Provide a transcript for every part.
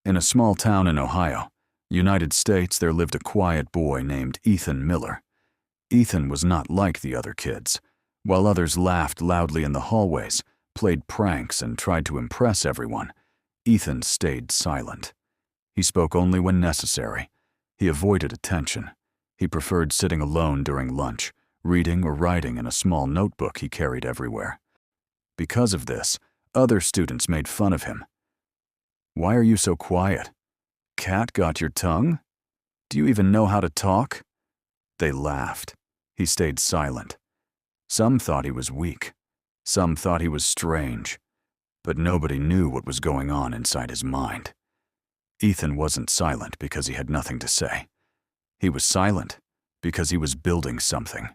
In a small town in Ohio, United States, there lived a quiet boy named Ethan Miller. Ethan was not like the other kids. While others laughed loudly in the hallways, played pranks, and tried to impress everyone, Ethan stayed silent. He spoke only when necessary. He avoided attention. He preferred sitting alone during lunch, reading or writing in a small notebook he carried everywhere. Because of this, other students made fun of him. "Why are you so quiet? Cat got your tongue? Do you even know how to talk?" They laughed. He stayed silent. Some thought he was weak. Some thought he was strange. But nobody knew what was going on inside his mind. Ethan wasn't silent because he had nothing to say. He was silent because he was building something.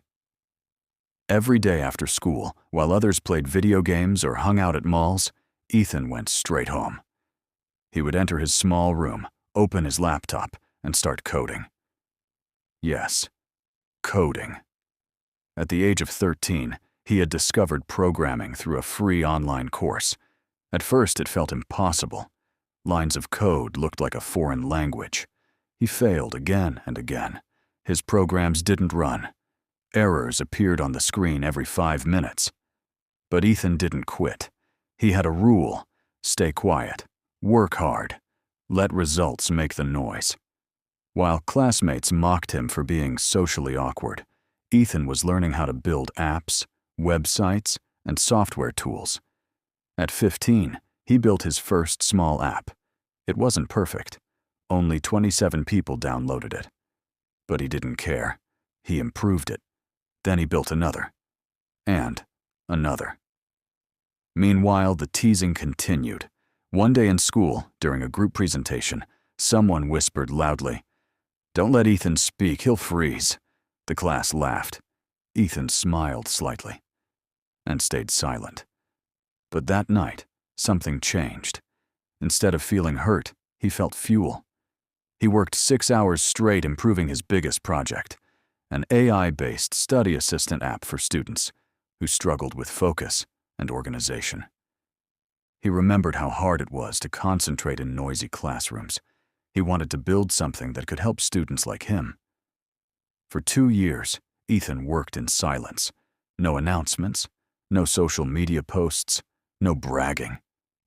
Every day after school, while others played video games or hung out at malls, Ethan went straight home. He would enter his small room, open his laptop, and start coding. Yes, coding. At the age of 13, he had discovered programming through a free online course. At first, it felt impossible. Lines of code looked like a foreign language. He failed again and again. His programs didn't run. Errors appeared on the screen every 5 minutes. But Ethan didn't quit. He had a rule: stay quiet, work hard, let results make the noise. While classmates mocked him for being socially awkward, Ethan was learning how to build apps, websites, and software tools. At 15, he built his first small app. It wasn't perfect. Only 27 people downloaded it. But he didn't care. He improved it. Then he built another. And another. Meanwhile, the teasing continued. One day in school, during a group presentation, someone whispered loudly, "Don't let Ethan speak, he'll freeze." The class laughed. Ethan smiled slightly and stayed silent. But that night, something changed. Instead of feeling hurt, he felt fuel. He worked 6 hours straight improving his biggest project, an AI-based study assistant app for students who struggled with focus and organization. He remembered how hard it was to concentrate in noisy classrooms. He wanted to build something that could help students like him. For 2 years, Ethan worked in silence. No announcements, no social media posts, no bragging,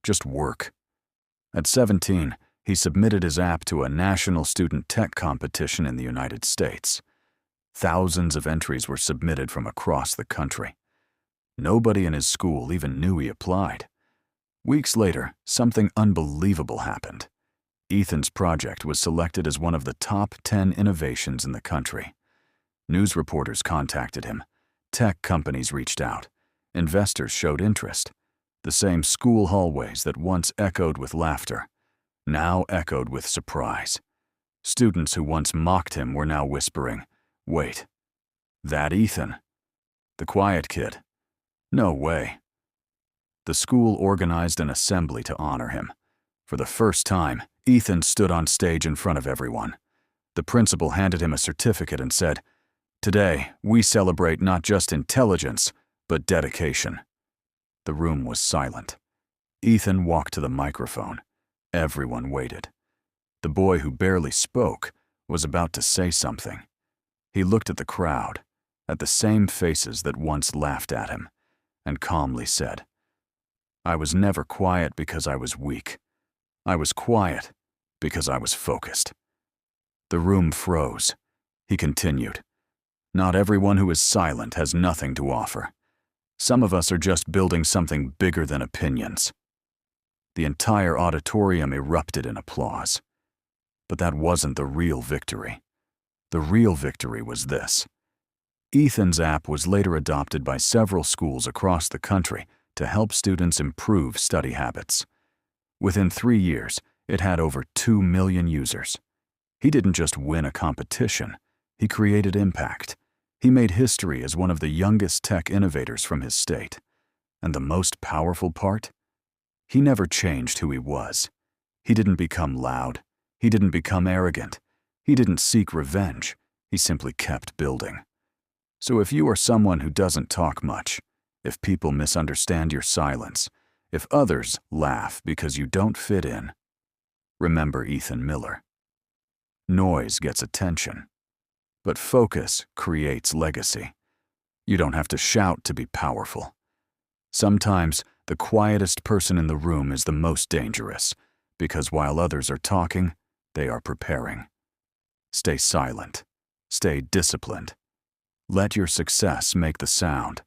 just work. At 17, he submitted his app to a national student tech competition in the United States. Thousands of entries were submitted from across the country. Nobody in his school even knew he applied. Weeks later, something unbelievable happened. Ethan's project was selected as one of the top 10 innovations in the country. News reporters contacted him. Tech companies reached out. Investors showed interest. The same school hallways that once echoed with laughter now echoed with surprise. Students who once mocked him were now whispering, "Wait, that Ethan? The quiet kid? No way." The school organized an assembly to honor him. For the first time, Ethan stood on stage in front of everyone. The principal handed him a certificate and said, "Today, we celebrate not just intelligence, but dedication." The room was silent. Ethan walked to the microphone. Everyone waited. The boy who barely spoke was about to say something. He looked at the crowd, at the same faces that once laughed at him, and calmly said, "I was never quiet because I was weak. I was quiet because I was focused." The room froze. He continued, "Not everyone who is silent has nothing to offer. Some of us are just building something bigger than opinions." The entire auditorium erupted in applause. But that wasn't the real victory. The real victory was this. Ethan's app was later adopted by several schools across the country to help students improve study habits. Within 3 years, it had over 2 million users. He didn't just win a competition, he created impact. He made history as one of the youngest tech innovators from his state. And the most powerful part? He never changed who he was. He didn't become loud. He didn't become arrogant. He didn't seek revenge. He simply kept building. So if you are someone who doesn't talk much, if people misunderstand your silence, if others laugh because you don't fit in, Remember Ethan Miller. Noise gets attention, but focus creates legacy. You don't have to shout to be powerful. Sometimes the quietest person in the room is the most dangerous, because while others are talking, they are preparing. Stay silent. Stay disciplined. Let your success make the sound.